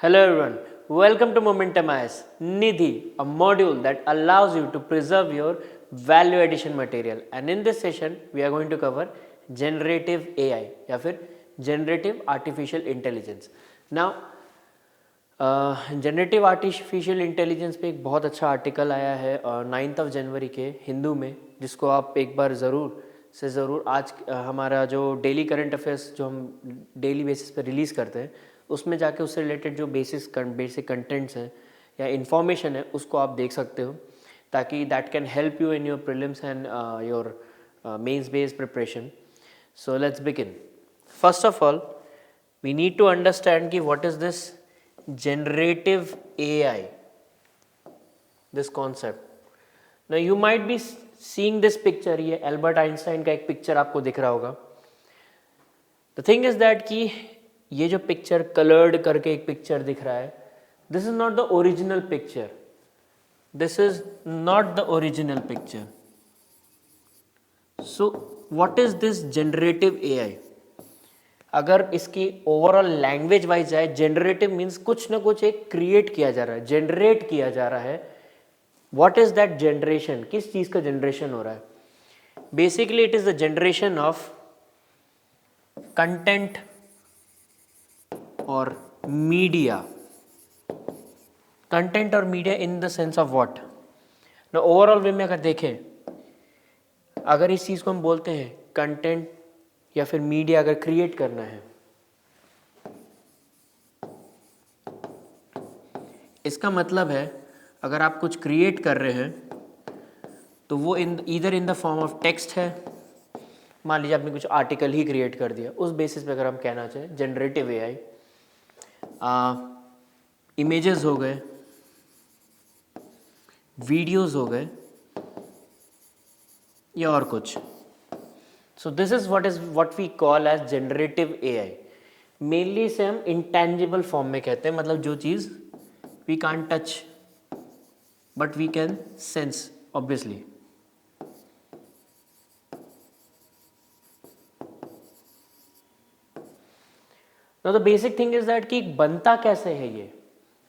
Hello everyone, welcome to Momentum IS Nidhi, a module that allows you to preserve your value addition material. And in this session, we are going to cover generative AI या फिर generative artificial intelligence. Now, generative artificial intelligence पे एक बहुत अच्छा article आया है 9 जनवरी के हिंदू में, जिसको आप एक बार ज़रूर आज हमारा जो डेली करंट अफेयर्स जो हम डेली बेसिस पे रिलीज़ करते हैं उसमें जाके उससे रिलेटेड जो बेसिक कंटेंट्स हैं या इन्फॉर्मेशन है उसको आप देख सकते हो, ताकि that can help you in your prelims and your mains based preparation. So let's begin. First of all we need to understand कि what is this generative AI, this concept. Now you might be seeing this picture, ये Albert Einstein का एक picture आपको दिख रहा होगा. The thing is that कि ये जो पिक्चर कलर्ड करके एक पिक्चर दिख रहा है, this is not the original picture. This is not the original picture. So what is this generative AI? अगर इसकी ओवरऑल लैंग्वेज वाइज जाए, जनरेटिव मीन्स कुछ ना कुछ एक क्रिएट किया जा रहा है, जनरेट किया जा रहा है. What is that generation? किस चीज का जनरेशन हो रहा है? Basically it is the generation of content और मीडिया. कंटेंट और media in the sense of what? ना ओवरऑल वे में अगर देखें, अगर इस चीज को हम बोलते हैं कंटेंट या फिर मीडिया अगर क्रिएट करना है, इसका मतलब है अगर आप कुछ क्रिएट कर रहे हैं तो वो either in the form of text है. मान लीजिए आपने कुछ आर्टिकल ही क्रिएट कर दिया, उस बेसिस पे अगर हम कहना चाहें जनरेटिव एआई. इमेजेस हो गए, वीडियोस हो गए या और कुछ. So this is what we call as generative AI. Mainly इसे हम intangible form में कहते हैं, मतलब जो चीज़ we can't touch but we can sense obviously. Now the basic thing is that कि बनता कैसे है ये.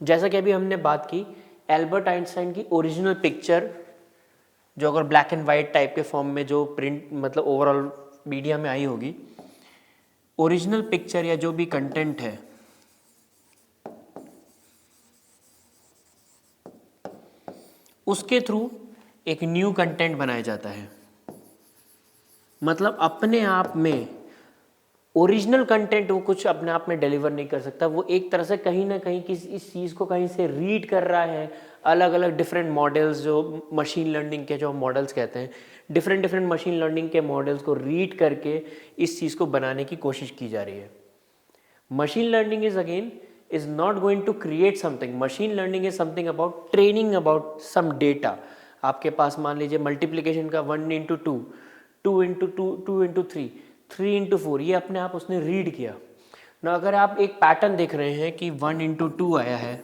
जैसा कि अभी हमने बात की एल्बर्ट आइंस्टाइन की ओरिजिनल पिक्चर, जो अगर ब्लैक एंड वाइट टाइप के फॉर्म में जो प्रिंट मतलब ओवरऑल मीडिया में आई होगी, ओरिजिनल पिक्चर या जो भी कंटेंट है उसके थ्रू एक न्यू कंटेंट बनाया जाता है. मतलब अपने आप में ओरिजिनल कंटेंट वो कुछ अपने आप में डिलीवर नहीं कर सकता. वो एक तरह से कहीं ना कहीं इस चीज़ को कहीं से रीड कर रहा है. अलग अलग डिफरेंट मॉडल्स, जो मशीन लर्निंग के जो मॉडल्स कहते हैं, डिफरेंट मशीन लर्निंग के मॉडल्स को रीड करके इस चीज़ को बनाने की कोशिश की जा रही है. Machine learning is not going to create something. Machine learning is something about training about some data. आपके पास मान लीजिए मल्टीप्लीकेशन का 1 into 2, 2 into 2, 2 into 3, 3 into 4, ये अपने आप उसने रीड किया ना. अगर आप एक पैटर्न देख रहे हैं कि 1 into 2 आया है,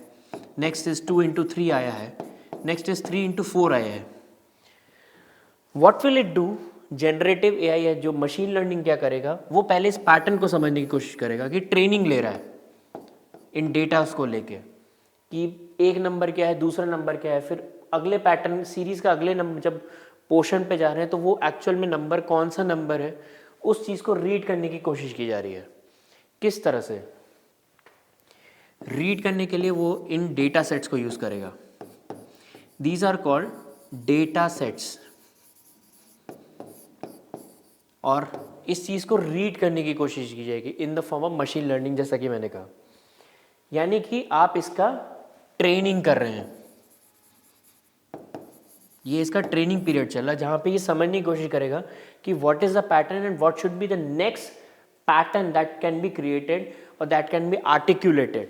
नेक्स्ट इज 2 into 3 आया है, नेक्स्ट इज 3 into 4 आया है. What will it do? Generative AI है जो मशीन लर्निंग क्या करेगा, वो पहले इस पैटर्न को समझने की कोशिश करेगा कि ट्रेनिंग ले रहा है इन डेटास को लेके कि एक नंबर क्या है, दूसरा नंबर क्या है, फिर अगले पैटर्न सीरीज का अगले नंबर जब पोर्शन पे जा रहे हैं तो वो एक्चुअल में नंबर कौन सा नंबर है, उस चीज़ को रीड करने की कोशिश की जा रही है. किस तरह से रीड करने के लिए? वो इन डेटा सेट्स को यूज़ करेगा. These are called data sets. और इस चीज़ को रीड करने की कोशिश की जाएगी in the form of machine learning, जैसा कि मैंने कहा. यानी कि आप इसका ट्रेनिंग कर रहे हैं. ये इसका ट्रेनिंग पीरियड चल रहा है जहाँ पे ये समझने की कोशिश करेगा कि what is the pattern and what should be the next pattern that can be created और that can be articulated.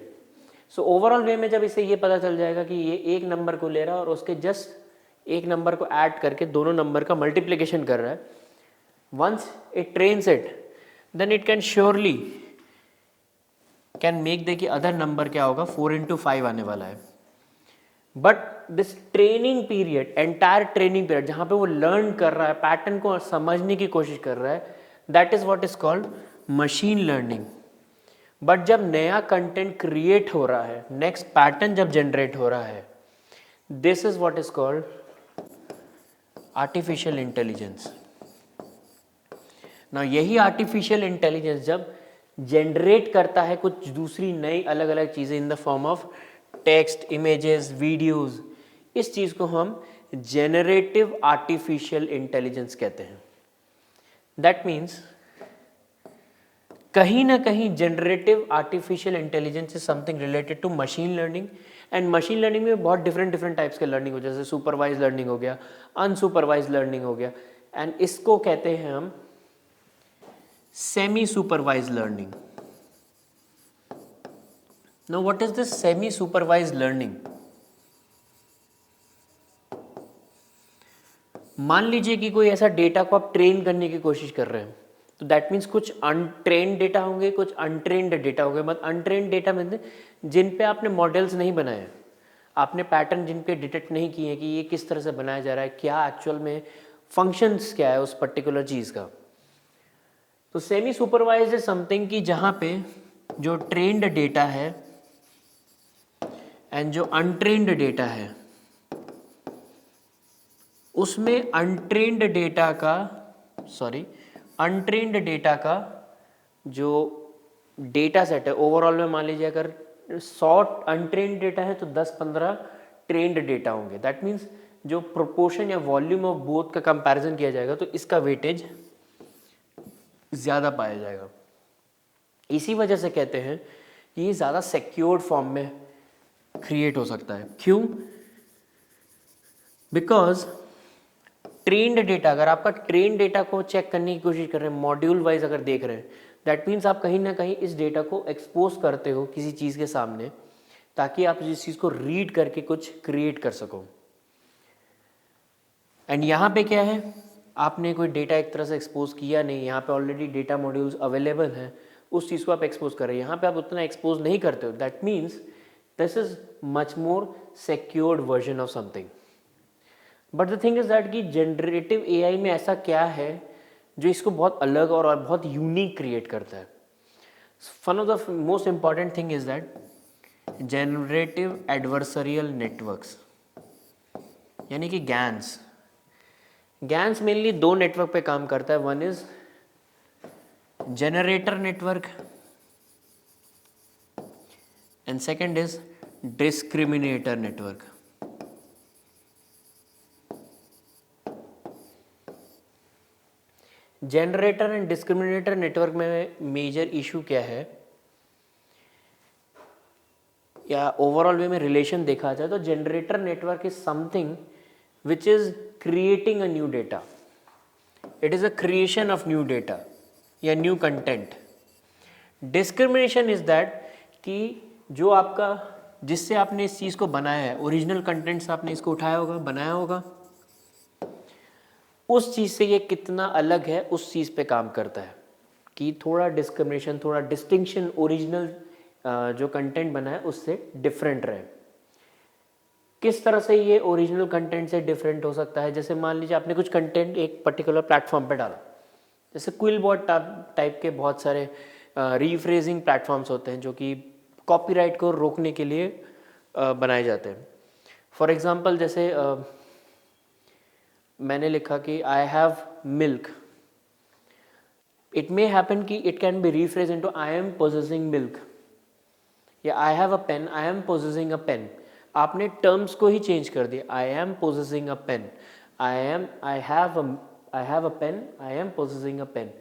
So overall way में जब इसे ये पता चल जाएगा कि ये एक नंबर को ले रहा है और उसके जस्ट एक नंबर को ऐड करके दोनों नंबर का मल्टीप्लिकेशन कर रहा है, once it trains it then it can surely can make the कि अदर नंबर क्या होगा, 4 into 5 आने वाला है. But this training period, entire training period जहाँ पे वो लर्न कर रहा है, पैटर्न को समझने की कोशिश कर रहा है, that is what is called machine learning. But जब नया कंटेंट क्रिएट हो रहा है, नेक्स्ट पैटर्न जब जनरेट हो रहा है, this is what is called artificial intelligence. ना यही आर्टिफिशियल इंटेलिजेंस जब जनरेट करता है कुछ दूसरी नई अलग अलग चीज़ें in the form of text, images, videos, इस चीज़ को हम जेनरेटिव आर्टिफिशियल इंटेलिजेंस कहते हैं। दैट मीन्स कहीं ना कहीं generative artificial intelligence is something related to machine learning. And machine learning में बहुत डिफरेंट टाइप्स के लर्निंग हो, जैसे सुपरवाइज लर्निंग हो गया, अनसुपरवाइज लर्निंग हो गया, एंड इसको कहते हैं हम semi supervise learning. Now what is this semi supervise learning? मान लीजिए कि कोई ऐसा डेटा को आप ट्रेन करने की कोशिश कर रहे हैं, तो दैट मीन्स कुछ अनट्रेन्ड डेटा होंगे, कुछ अनट्रेन्ड डेटा होंगे। मतलब अनट्रेन्ड डेटा में जिन पे आपने मॉडल्स नहीं बनाए, आपने पैटर्न जिन पे डिटेक्ट नहीं किए हैं कि ये किस तरह से बनाया जा रहा है, क्या एक्चुअल में फंक्शंस क्या है उस पर्टिकुलर चीज़ का। तो सेमी सुपरवाइज इज समथिंग कि जहाँ पे जो ट्रेन्ड डेटा है एंड जो अनट्रेन्ड डेटा है, उसमें अनट्रेन्ड डेटा का जो डेटा सेट है ओवरऑल में, मान लीजिए अगर 100 अनट्रेन्ड डेटा है तो 10-15 ट्रेन्ड डेटा होंगे। दैट मीन्स जो प्रोपोर्शन या वॉल्यूम ऑफ बोथ का कंपैरिजन किया जाएगा तो इसका वेटेज ज़्यादा पाया जाएगा। इसी वजह से कहते हैं कि ये ज़्यादा सिक्योर्ड फॉर्म में क्रिएट हो सकता है। क्यों? बिकॉज ट्रेन्ड डेटा, अगर आपका ट्रेन डेटा को चेक करने की कोशिश कर रहे हैं, मॉड्यूल वाइज अगर देख रहे हैं, दैट मीन्स आप कहीं ना कहीं इस डेटा को एक्सपोज करते हो किसी चीज़ के सामने, ताकि आप इस चीज़ को रीड करके कुछ क्रिएट कर सको। एंड यहाँ पे क्या है, आपने कोई डेटा एक तरह से एक्सपोज किया नहीं, यहाँ पे ऑलरेडी डेटा मॉड्यूल्स अवेलेबल हैं, उस चीज़ को आप एक्सपोज कर रहे हैं। यहाँ पे आप उतना एक्सपोज नहीं करते हो, that means this is much more secured version of something. But the thing is that कि जनरेटिव एआई में ऐसा क्या है जो इसको बहुत अलग और बहुत यूनिक क्रिएट करता है? One of the most important thing is that generative adversarial networks, यानी कि गैन्स। गैन्स मेनली 2 नेटवर्क पे काम करता है। One is generator network and second is discriminator network. Generator and discriminator network में मेजर इशू क्या है, या ओवरऑल वे में रिलेशन देखा जाए तो generator network is something which is creating a new data, it is a creation of new data या new content. Discrimination is that कि जो आपका, जिससे आपने इस चीज़ को बनाया है, ओरिजिनल कंटेंट से आपने इसको उठाया होगा, बनाया होगा, उस चीज़ से ये कितना अलग है, उस चीज़ पे काम करता है कि थोड़ा डिस्क्रिमिनेशन, थोड़ा डिस्टिंक्शन ओरिजिनल जो कंटेंट बना है उससे डिफरेंट रहे। किस तरह से ये ओरिजिनल कंटेंट से डिफरेंट हो सकता है? जैसे मान लीजिए आपने कुछ कंटेंट एक पर्टिकुलर प्लेटफॉर्म पे डाला, जैसे क्विलबॉट टाइप के बहुत सारे रीफ्रेजिंग प्लेटफॉर्म्स होते हैं जो कि कॉपीराइट को रोकने के लिए बनाए जाते हैं। फॉर एग्जांपल जैसे मैंने लिखा कि I have milk, it may happen कि it can be rephrase into I am possessing milk, या I have a pen, I am possessing a pen. आपने टर्म्स को ही चेंज कर दिया, I am possessing a pen, I have a pen, I am possessing a pen.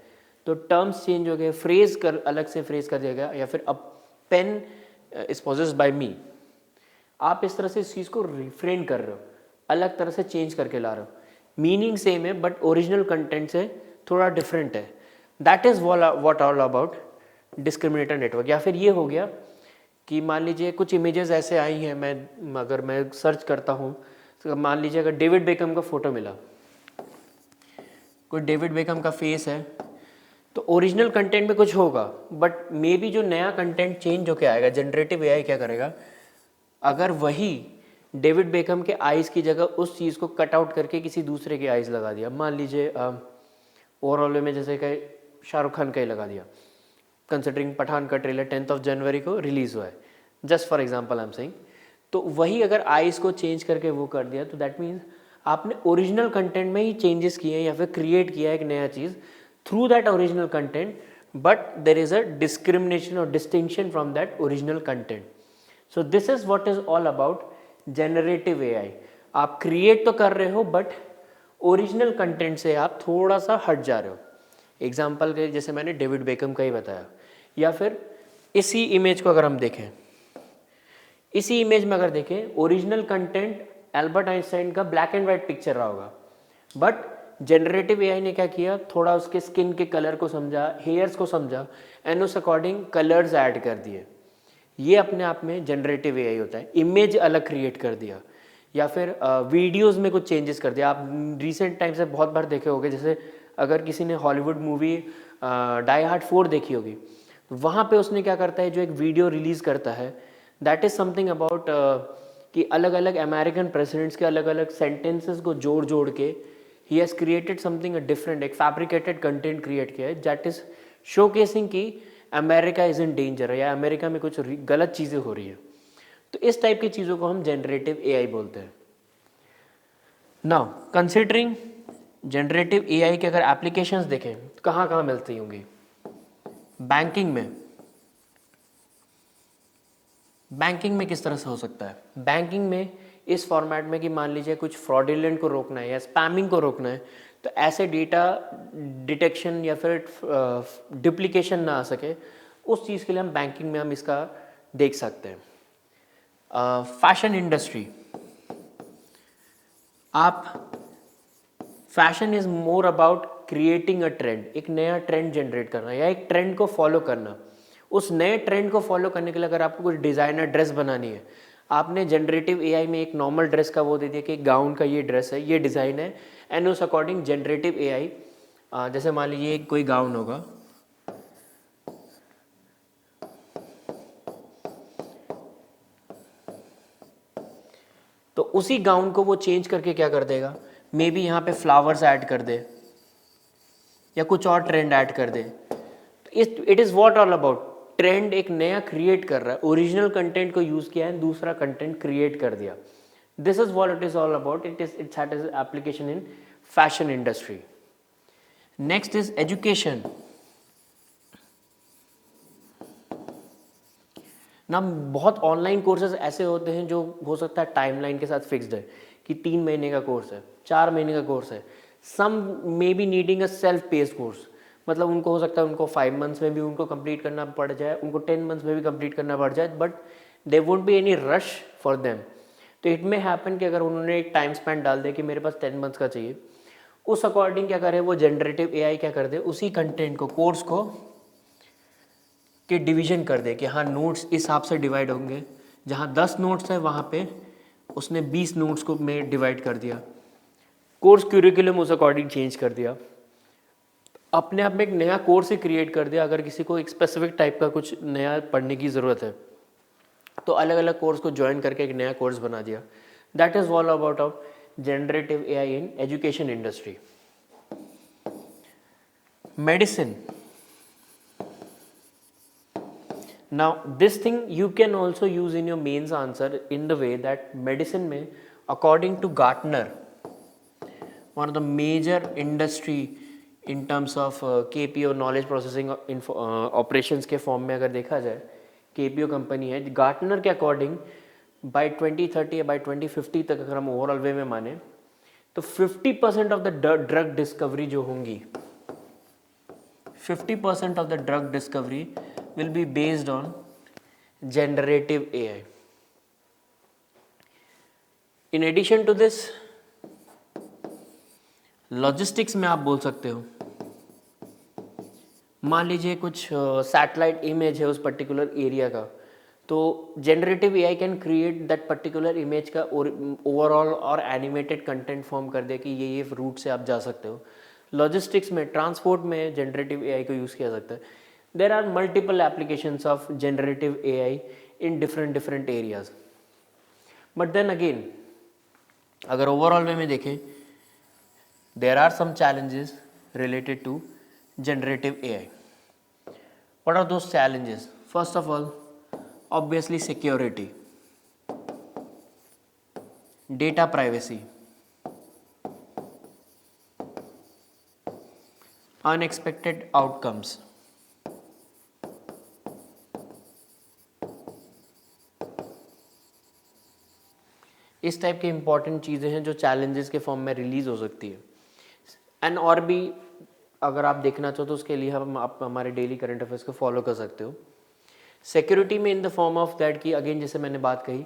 तो terms change हो गए, phrase कर अलग से फ्रेज कर दिया गया, या फिर अ पेन इज पोजेस्ड बाय मी। आप इस तरह से इस चीज़ को रिफ्रेन कर रहे हो, अलग तरह से चेंज करके ला रहे हो। मीनिंग सेम है बट ओरिजिनल कंटेंट से थोड़ा डिफरेंट है। That is what all about discriminator network. या फिर ये हो गया कि मान लीजिए कुछ इमेजेस ऐसे आई हैं, अगर मैं सर्च करता हूँ, तो मान लीजिए अगर डेविड बेकम का फ़ोटो मिला, कोई डेविड बेकम का फेस है, तो ओरिजिनल कंटेंट में कुछ होगा, बट मे बी जो नया कंटेंट चेंज होकर आएगा, जनरेटिव एआई क्या करेगा, अगर वही डेविड बेकम के आइज़ की जगह उस चीज़ को कट आउट करके किसी दूसरे के आइज़ लगा दिया, मान लीजिए ओवरऑल में जैसे कि शाहरुख खान का ही लगा दिया, कंसिडरिंग पठान का ट्रेलर 10th जनवरी को रिलीज़ हुआ है, just for example I am saying. तो वही अगर आइज़ को चेंज करके वो कर दिया तो दैट मीन्स आपने ओरिजिनल कंटेंट में ही चेंजेस किए हैं या फिर क्रिएट किया है एक नया चीज़ through that original content, but there is a discrimination और distinction from that original content. So this is what is all about generative AI. आप क्रिएट तो कर रहे हो बट ओरिजिनल कंटेंट से आप थोड़ा सा हट जा रहे हो। एग्जाम्पल के जैसे मैंने डेविड बेकम का ही बताया, या फिर इसी इमेज को अगर हम देखें, इसी इमेज में अगर देखें ओरिजिनल कंटेंट एल्बर्ट आइंस्टाइन का ब्लैक एंड वाइट पिक्चर रहा होगा, बट जनरेटिव एआई ने क्या किया, थोड़ा उसके स्किन के कलर को समझा, हेयर्स को समझा एंड उस अकॉर्डिंग कलर्स ऐड कर दिए। ये अपने आप में जनरेटिव एआई होता है। इमेज अलग क्रिएट कर दिया या फिर वीडियोस में कुछ चेंजेस कर दिया। आप रिसेंट टाइम से बहुत बार देखे होंगे, जैसे अगर किसी ने हॉलीवुड मूवी डाई हार्ड 4 देखी होगी, तो वहाँ पे उसने क्या करता है, जो एक वीडियो रिलीज़ करता है, दैट इज़ समथिंग अबाउट कि अलग अलग अमेरिकन प्रेसिडेंट्स के अलग अलग सेंटेंसेस को जोड़ जोड़ के he has created something different, एक फैब्रिकेटेड कंटेंट क्रिएट किया है दैट इज़ शोकेसिंग कि अमेरिका इज़ इन डेंजर या अमेरिका में कुछ गलत चीज़ें हो रही है। तो इस टाइप की चीज़ों को हम जनरेटिव एआई बोलते हैं। नाउ कंसिडरिंग जनरेटिव एआई के अगर एप्लीकेशंस देखें तो कहाँ कहाँ मिलती होंगी। बैंकिंग में किस तरह से हो सकता है, बैंकिंग में इस फॉर्मेट में कि मान लीजिए कुछ फ्रॉडुलेंट को रोकना है या स्पैमिंग को रोकना है, तो ऐसे डेटा डिटेक्शन या फिर डुप्लीकेशन ना आ सके, उस चीज़ के लिए हम बैंकिंग में हम इसका देख सकते हैं। फैशन इंडस्ट्री, आप fashion is more about creating a trend, एक नया ट्रेंड जनरेट करना या एक ट्रेंड को फॉलो करना। उस नए ट्रेंड को फॉलो करने के लिए अगर आपको कुछ डिज़ाइनर ड्रेस बनानी है, आपने जनरेटिव एआई में एक नॉर्मल ड्रेस का वो दे दिया कि गाउन का ये ड्रेस है, ये डिज़ाइन है, एंड उस अकॉर्डिंग जनरेटिव एआई जैसे मान लीजिए कोई गाउन होगा, तो उसी गाउन को वो चेंज करके क्या कर देगा, मे बी यहाँ पे फ्लावर्स ऐड कर दे या कुछ और ट्रेंड ऐड कर दे। It is what all about, trend एक नया क्रिएट कर रहा है, ओरिजिनल कंटेंट को यूज़ किया है, दूसरा कंटेंट क्रिएट कर दिया। This is what it is all about, its application in fashion industry. Next is education. ना बहुत ऑनलाइन कोर्सेज ऐसे होते हैं जो हो सकता है टाइमलाइन के साथ फिक्स्ड है कि 3 महीने का कोर्स है, 4 महीने का कोर्स है। Some may be needing a self paced course, मतलब उनको हो सकता है उनको 5 मंथ्स में भी उनको कंप्लीट करना पड़ जाए, उनको 10 मंथ्स में भी कंप्लीट करना पड़ जाए, but they won't be any rush for them. तो इट मे हैपन कि अगर उन्होंने एक टाइम स्पैन डाल दिया कि मेरे पास 10 मंथ्स का चाहिए, उस अकॉर्डिंग क्या करे वो जनरेटिव एआई क्या कर दे, उसी कंटेंट को, कोर्स को कि डिवीजन कर दे कि हाँ नोट्स इस हिसाब से डिवाइड होंगे, जहाँ 10 नोट्स है वहाँ पे उसने 20 नोट्स को में डिवाइड कर दिया, कोर्स क्यूरिकुलम उस अकॉर्डिंग चेंज कर दिया, अपने आप में एक नया कोर्स ही क्रिएट कर दिया। अगर किसी को एक स्पेसिफिक टाइप का कुछ नया पढ़ने की ज़रूरत है तो अलग अलग कोर्स को ज्वाइन करके एक नया कोर्स बना दिया। That is all about of generative AI in education industry. Medicine, now this thing you can also use in your mains answer in the way that medicine में according to Gartner, one of the major industry in terms of KPO knowledge processing operations के form में अगर देखा जाए, KPO company है, Gartner के according bye 2030 या bye 2050 तक अगर हम ओवरऑल वे में माने तो 50% ऑफ द ड्रग डिस्कवरी जो होंगी, 50% of the drug discovery will be based on generative AI. In addition to this, logistics में आप बोल सकते हो, मान लीजिए कुछ सैटेलाइट इमेज है उस पर्टिकुलर एरिया का, तो generative AI can create that particular image का ओवरऑल और एनिमेटेड कंटेंट फॉर्म कर दे कि ये रूट से आप जा सकते हो। लॉजिस्टिक्स में, ट्रांसपोर्ट में जनरेटिव एआई को यूज़ किया सकता है। There are multiple applications of generative AI in different areas. But then again अगर ओवरऑल वे में देखें, there are some challenges related to generative AI. What are those challenges? First of all, obviously security, data privacy, unexpected outcomes. इस type की important चीज़ें हैं जो challenges के form में रिलीज हो सकती है। एंड और भी अगर आप देखना चाहो तो उसके लिए हम आप हमारे डेली करंट अफेयर्स को फॉलो कर सकते हो। सिक्योरिटी में in the form of that कि अगेन जैसे मैंने बात कही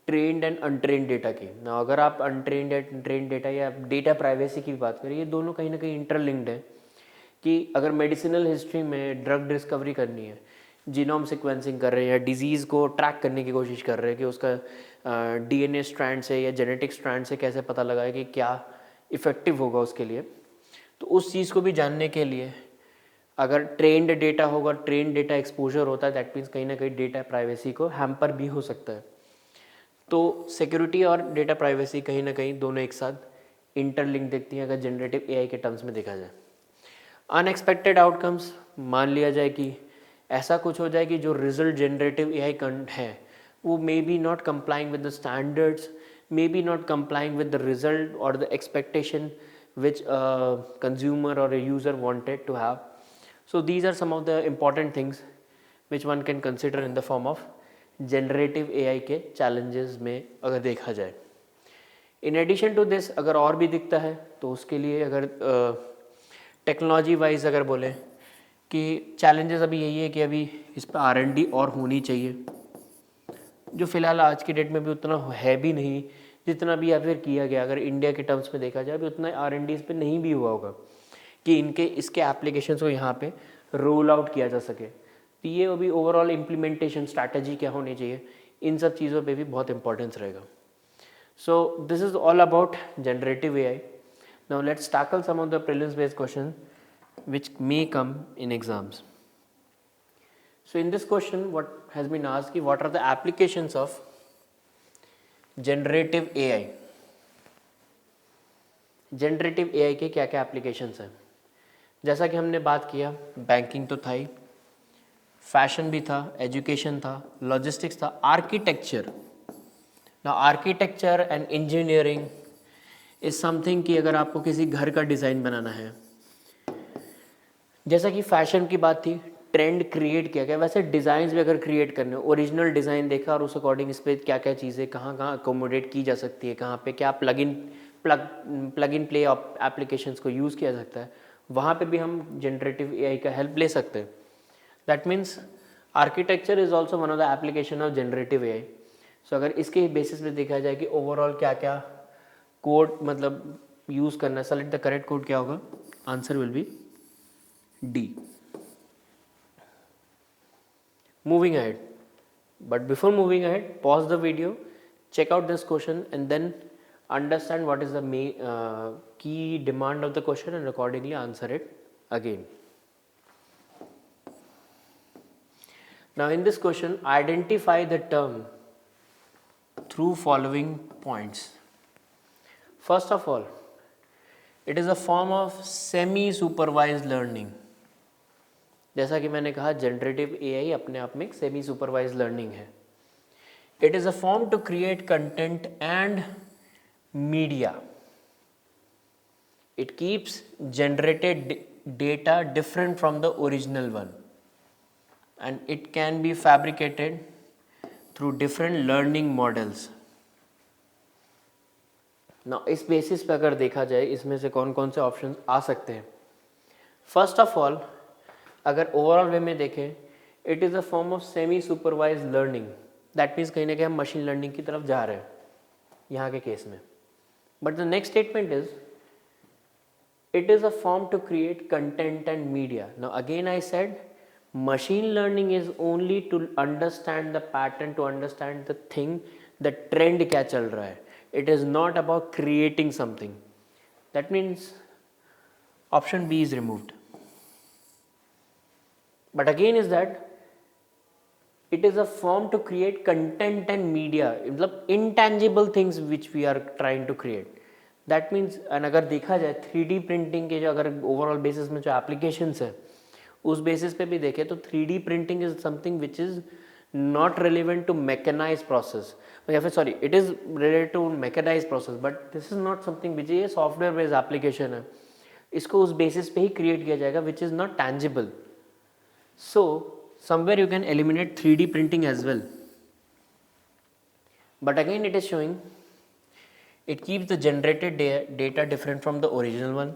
ट्रेंड एंड अनट्रेंड डेटा की ना, अगर आप अनट्रेंड या ट्रेंड डेटा या डेटा प्राइवेसी की बात करें, ये दोनों कहीं ना कहीं इंटरलिंक्ड है। कि अगर मेडिसिनल हिस्ट्री में ड्रग डिस्कवरी करनी है, जीनोम सीक्वेंसिंग कर रहे हैं या डिजीज़ को ट्रैक करने की कोशिश कर रहे हैं कि उसका डीएनए स्ट्रैंड से या जेनेटिक स्ट्रैंड से कैसे पता लगाए कि क्या इफ़ेक्टिव होगा उसके लिए, तो उस चीज़ को भी जानने के लिए अगर ट्रेंड डेटा होगा, ट्रेंड डेटा एक्सपोजर होता है, दैट मीन्स कहीं ना कहीं डेटा प्राइवेसी को हैम्पर भी हो सकता है। तो सिक्योरिटी और डेटा प्राइवेसी कहीं ना कहीं दोनों एक साथ इंटरलिंक दिखती हैं अगर जनरेटिव एआई के टर्म्स में देखा जाए। अनएक्सपेक्टेड आउटकम्स, मान लिया जाए कि ऐसा कुछ हो जाए कि जो रिजल्ट जनरेटिव एआई है वो may be not complying with the standards, may be not complying with the result और the expectation which a consumer or a user wanted to have. So these are some of the important things which one can consider in the form of generative AI के challenges में अगर देखा जाए। In addition to this अगर और भी दिखता है तो उसके लिए अगर टेक्नोलॉजी वाइज अगर बोले कि चैलेंजेस अभी यही है कि अभी इस पर R&D और होनी चाहिए, जो फ़िलहाल आज की डेट में भी उतना है भी नहीं जितना भी या फिर किया गया। अगर इंडिया के टर्म्स में देखा जाए अभी उतना R&D इस पर नहीं भी हुआ होगा कि इसके एप्लीकेशंस को यहाँ पे रोल आउट किया जा सके। तो ये अभी ओवरऑल इम्प्लीमेंटेशन स्ट्रैटेजी क्या होनी चाहिए, इन सब चीज़ों पे भी बहुत इंपॉर्टेंस रहेगा। So this is all about generative AI. Now let's tackle some of the prelims based question which may come in exams. So in this question what has been asked, what are the applications of generative AI. Generative AI के क्या क्या applications हैं? जैसा कि हमने बात किया, banking तो था ही, फैशन भी था, एजुकेशन था, लॉजिस्टिक्स था, आर्किटेक्चर। ना architecture and engineering is something कि अगर आपको किसी घर का डिज़ाइन बनाना है, जैसा कि फैशन की बात थी, ट्रेंड क्रिएट किया गया, वैसे डिज़ाइंस भी अगर क्रिएट करने, ओरिजिनल डिज़ाइन देखा और उस अकॉर्डिंग इस पर क्या क्या चीज़ें कहाँ कहाँ अकोमोडेट की जा सकती है, कहाँ पे क्या प्लग इन प्ले एप्लीकेशंस को यूज़ किया सकता है, वहाँ पे भी हम जनरेटिव एआई का हेल्प ले सकते हैं। That means architecture is also one of the application of generative AI. So अगर इसके बेसिस पे देखा जाए कि ओवरऑल क्या क्या कोड मतलब यूज़ करना है, सेलेक्ट द करेक्ट कोड क्या होगा, answer will be D. Moving ahead, but before moving ahead, pause the video, check out this question and then understand what is the key demand of the question and accordingly answer it again. Now in this question, identify the term through following points. First of all, it is a form of semi-supervised learning. जैसा कि मैंने कहा generative AI अपने आप में एक semi supervise learning है। It is a form to create content and media. It keeps generated data different from the original one and it can be fabricated through different learning models. ना इस basis पे अगर देखा जाए इसमें से कौन कौन से ऑप्शन आ सकते हैं। फर्स्ट ऑफ ऑल अगर ओवरऑल वे में देखें, it is a form of semi supervise learning. That means कहीं ना कहीं हम मशीन लर्निंग की तरफ जा रहे हैं यहाँ के केस में। But the next statement is it is a form to create content and media. Now again I said machine learning is only to understand the pattern, to understand the thing, the trend क्या चल रहा है। It is not about creating something. That means option B is removed. But again is that it is a form to create content and media, मतलब intangible things which we are trying to create. That means and अगर देखा जाए 3D printing के जो अगर overall basis में जो applications है उस बेसिस पे भी देखें तो 3D printing is something which is not relevant to mechanize process, या फिर sorry it is related to mechanize process, but this is not something which, ये सॉफ्टवेयर बेस्ड एप्लीकेशन है, इसको उस बेसिस पे ही क्रिएट किया जाएगा विच is not tangible. So somewhere you can eliminate 3D printing as well, but again it is showing it keeps the generated data different from the original one.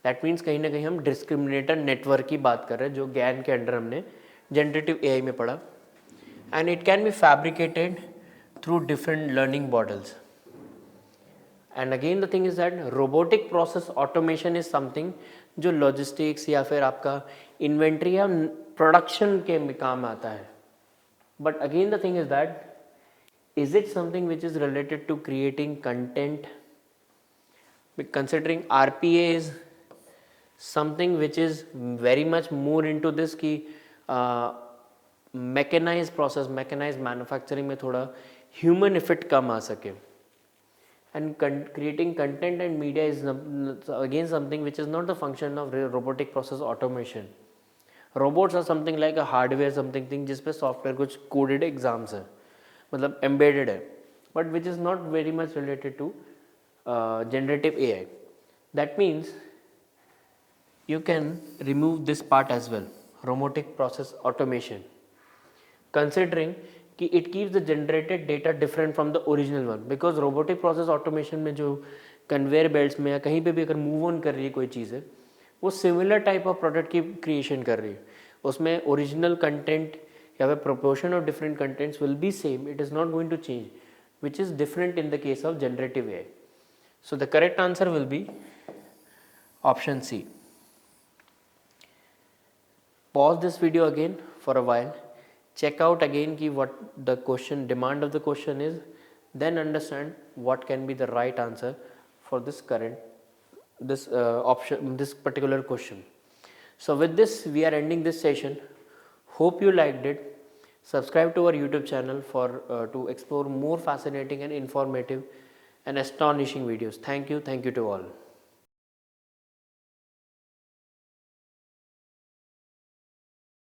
That means कहीं ना कहीं हम discriminator network की बात कर रहे हैं जो ज्ञान के अंडर हमने generative AI में पढ़ा. And it can be fabricated through different learning models. And again the thing is that robotic process automation is something जो logistics या फिर आपका inventory या production के में काम आता है. But again the thing is that is it something which is related to creating content? Considering RPA is something which is very much more into this कि mechanized process, mechanized manufacturing में थोड़ा human effort कम आ सके. And creating content and media is again something which is not the function of robotic process automation. Robots are something like a hardware something thing जिस पे software कुछ coded exams है, मतलब embedded है, but which is not very much related to generative AI. That means you can remove this part as well, robotic process automation, considering कि it keeps the generated data different from the original one, because robotic process automation में जो conveyor belts में या कहीं पे भी अगर move on कर रही है कोई चीज़ है, वो similar type of product की creation कर रही है, उसमें original content या फिर proportion of different contents will be same, it is not going to change, which is different in the case of generative AI. So the correct answer will be option C. Pause this video again for a while, check out again ki what the question demand of the question is, then understand what can be the right answer for this current option, this particular question. So with this we are ending this session. Hope you liked it. Subscribe to our YouTube channel for to explore more fascinating and informative and astonishing videos. Thank you to all.